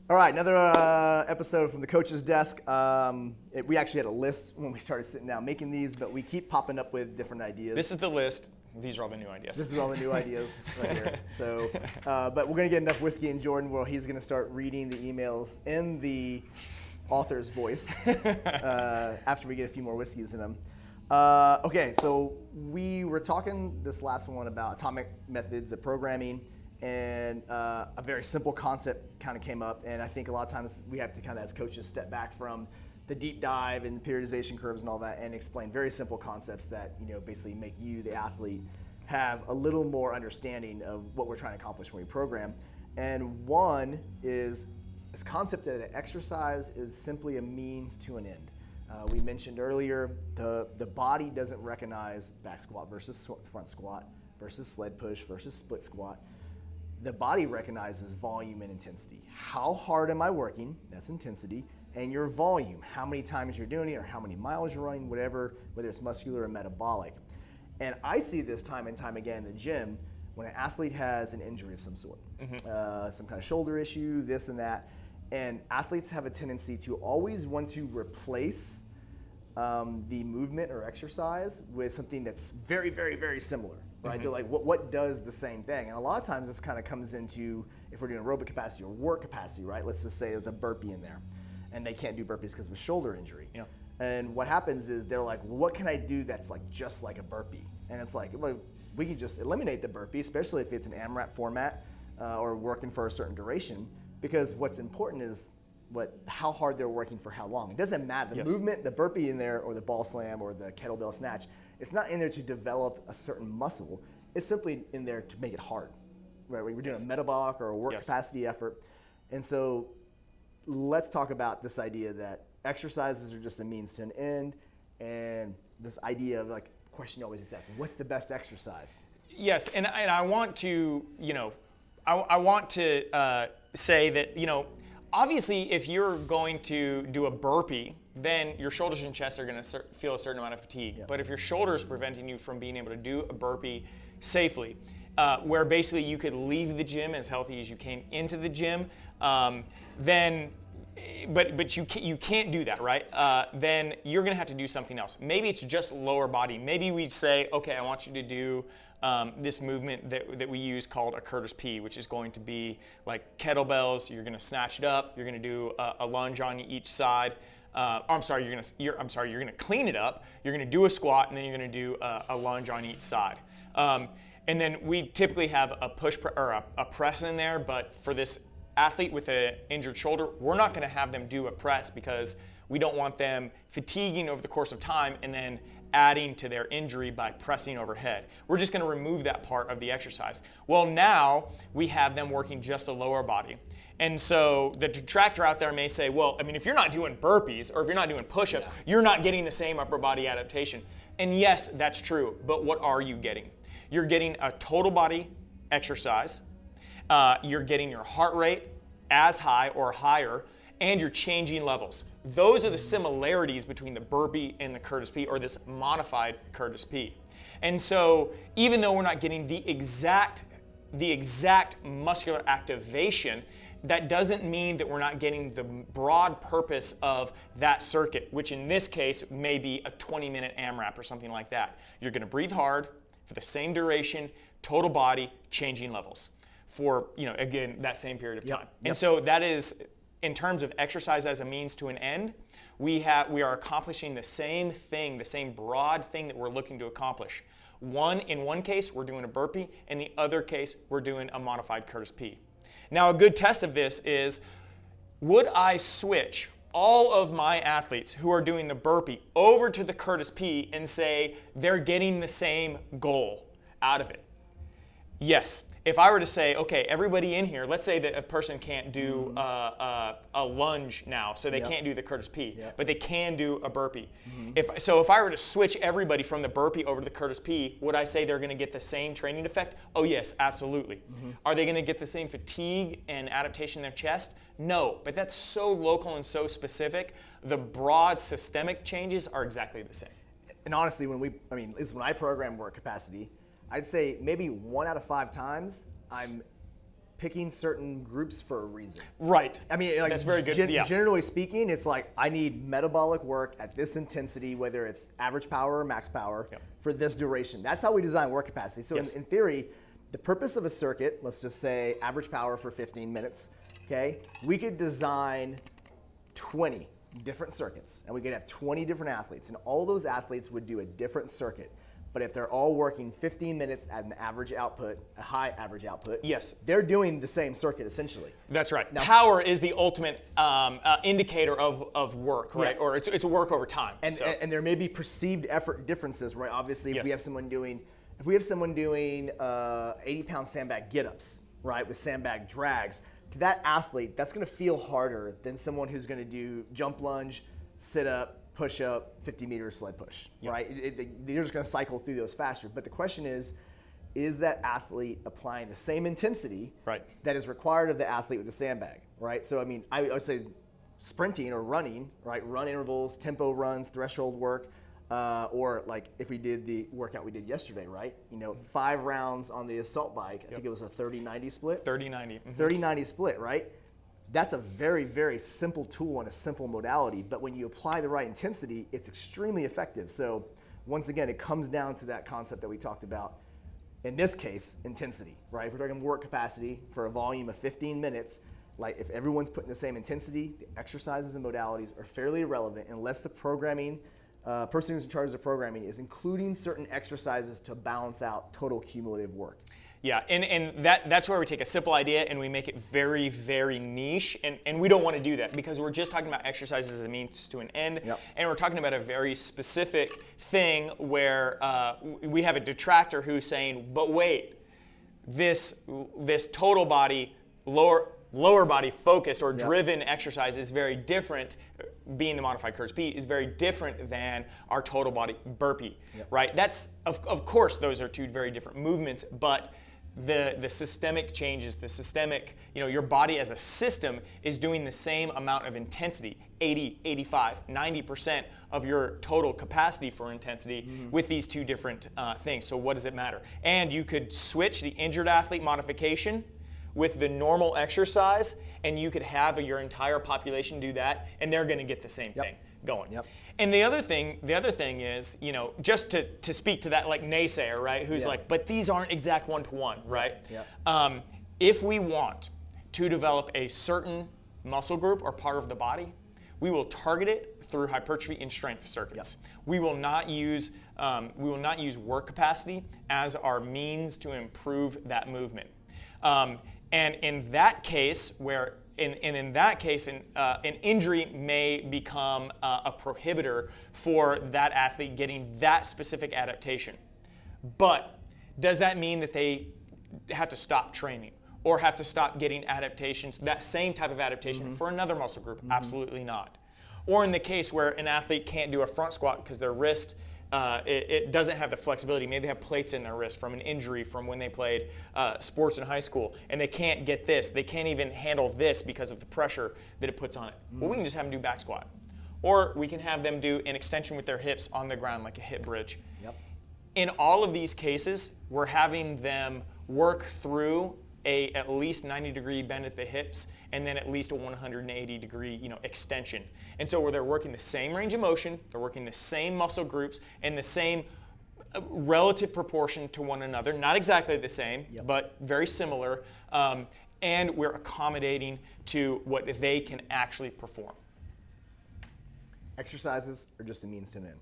All right, another episode from the coach's desk. We actually had a list when we started sitting down making these, but we keep popping up with different ideas. This is the list. These are all the new ideas. This is all the new ideas right here. So, but we're gonna get enough whiskey in Jordan where he's gonna start reading the emails in the author's voice after we get a few more whiskeys in them. Okay, so we were talking this last one about atomic methods of programming, and a very simple concept kind of came up, and I think a lot of times we have to kind of, as coaches, step back from the deep dive and periodization curves and all that and explain very simple concepts that, you know, basically make you, the athlete, have a little more understanding of what we're trying to accomplish when we program. And one is this concept that an exercise is simply a means to an end. We mentioned earlier, the body doesn't recognize back squat versus front squat versus sled push versus split squat. The body recognizes volume and intensity. How hard am I working? That's intensity. And your volume, how many times you're doing it or how many miles you're running, whatever, whether it's muscular or metabolic. And I see this time and time again in the gym when an athlete has an injury of some sort, some kind of shoulder issue, this and that. And athletes have a tendency to always want to replace the movement or exercise with something that's very, very, very similar, right? They're like, what does the same thing? And a lot of times this kind of comes into, if we're doing aerobic capacity or work capacity, right? Let's just say there's a burpee in there and they can't do burpees because of a shoulder injury. Yeah. And what happens is they're like, well, what can I do that's like just like a burpee? And it's like, well, we can just eliminate the burpee, especially if it's an AMRAP format or working for a certain duration, because what's important is how hard they're working for how long. It doesn't matter. The movement, the burpee in there or the ball slam or the kettlebell snatch, it's not in there to develop a certain muscle. It's simply in there to make it hard. Right? We're doing a metabolic or a work capacity effort. And so let's talk about this idea that exercises are just a means to an end, and this idea of like question you always gets asked, what's the best exercise? Yes, and I want to, I want to say that, obviously, if you're going to do a burpee, then your shoulders and chest are going to feel a certain amount of fatigue. Yep. But if your shoulder is preventing you from being able to do a burpee safely, where basically you could leave the gym as healthy as you came into the gym, then, but you can't do that, right? Then you're going to have to do something else. Maybe it's just lower body. Maybe we'd say, okay, I want you to do this movement that we use called a Curtis P, which is going to be like kettlebells. You're going to snatch it up. You're going to do a lunge on each side. You're going to clean it up. You're going to do a squat, and then you're going to do a lunge on each side. And then we typically have a push or a press in there, but for this athlete with an injured shoulder, we're not going to have them do a press because we don't want them fatiguing over the course of time and then adding to their injury by pressing overhead. We're just going to remove that part of the exercise. Well, now we have them working just the lower body. And so the detractor out there may say, well, I mean, if you're not doing burpees or if you're not doing push-ups, you're not getting the same upper body adaptation. And yes, that's true, but what are you getting? You're getting a total body exercise. You're getting your heart rate as high or higher, and you're changing levels. Those are the similarities between the burpee and the Curtis P, or this modified Curtis P. And so even though we're not getting the exact muscular activation, that doesn't mean that we're not getting the broad purpose of that circuit, which in this case may be a 20-minute AMRAP or something like that. You're going to breathe hard for the same duration, total body, changing levels for, again, that same period of time. And so that is, in terms of exercise as a means to an end, we are accomplishing the same thing, the same broad thing that we're looking to accomplish. In one case, we're doing a burpee. In the other case, we're doing a modified Curtis P. Now, a good test of this is, would I switch all of my athletes who are doing the burpee over to the Curtis P and say they're getting the same goal out of it? Yes. If I were to say, okay, everybody in here, let's say that a person can't do a lunge now, so they can't do the Curtis P, but they can do a burpee. If I were to switch everybody from the burpee over to the Curtis P, would I say they're going to get the same training effect? Oh yes, absolutely. Are they going to get the same fatigue and adaptation in their chest? No, but that's so local and so specific. The broad systemic changes are exactly the same. And honestly, when I program work capacity, I'd say maybe 1 out of 5 times I'm picking certain groups for a reason. Right. I mean, like, that's very good. Generally speaking, it's like I need metabolic work at this intensity, whether it's average power or max power, for this duration. That's how we design work capacity. So in theory, the purpose of a circuit, let's just say average power for 15 minutes, okay? We could design 20 different circuits, and we could have 20 different athletes, and all those athletes would do a different circuit. But if they're all working 15 minutes at an average output, a high average output, they're doing the same circuit essentially. That's right. Now, power is the ultimate indicator of work, right? Or it's a work over time. And there may be perceived effort differences, right? Obviously, if we have someone doing 80-pound sandbag get-ups, right, with sandbag drags, to that athlete, that's going to feel harder than someone who's going to do jump lunge, sit up, push up, 50-meter sled push, right? They're just going to cycle through those faster. But the question is that athlete applying the same intensity that is required of the athlete with the sandbag, right? So, I mean, I would say sprinting or running, right? Run intervals, tempo runs, threshold work, or like if we did the workout we did yesterday, right? 5 rounds on the assault bike. I think it was a 30-90 split. 30-90. 30-90 split, right? That's a very, very simple tool and a simple modality, but when you apply the right intensity, it's extremely effective. So once again, it comes down to that concept that we talked about. In this case, intensity, right? If we're talking work capacity for a volume of 15 minutes, like if everyone's putting the same intensity, the exercises and modalities are fairly irrelevant unless the programming, person who's in charge of programming is including certain exercises to balance out total cumulative work. Yeah, and that's where we take a simple idea and we make it very, very niche, and we don't want to do that because we're just talking about exercises as a means to an end, and we're talking about a very specific thing where we have a detractor who's saying, but wait, this total body, lower body focused or driven exercise is very different, being the modified Kurtz P, is very different than our total body burpee, right? That's, of course, those are two very different movements, but the systemic changes, the systemic, your body as a system is doing the same amount of intensity, 80, 85, 90% of your total capacity for intensity with these two different things. So what does it matter? And you could switch the injured athlete modification with the normal exercise, and you could have your entire population do that, and they're going to get the same thing going. And the other thing is, just to speak to that like naysayer, right, who's like, but these aren't exact one-to-one, right? If we want to develop a certain muscle group or part of the body, we will target it through hypertrophy and strength circuits. We will not use work capacity as our means to improve that movement. And in that case, an injury may become a prohibitor for that athlete getting that specific adaptation. But does that mean that they have to stop training or have to stop getting adaptations, that same type of adaptation for another muscle group? Absolutely not. Or in the case where an athlete can't do a front squat because their wrist it doesn't have the flexibility. Maybe they have plates in their wrist from an injury from when they played sports in high school, and they can't get this. They can't even handle this because of the pressure that it puts on it. Well, we can just have them do back squat. Or we can have them do an extension with their hips on the ground like a hip bridge. In all of these cases, we're having them work through a at least 90-degree bend at the hips and then at least a 180-degree extension. And so where they're working the same range of motion, they're working the same muscle groups and the same relative proportion to one another, not exactly the same, but very similar, and we're accommodating to what they can actually perform. Exercises are just a means to an end.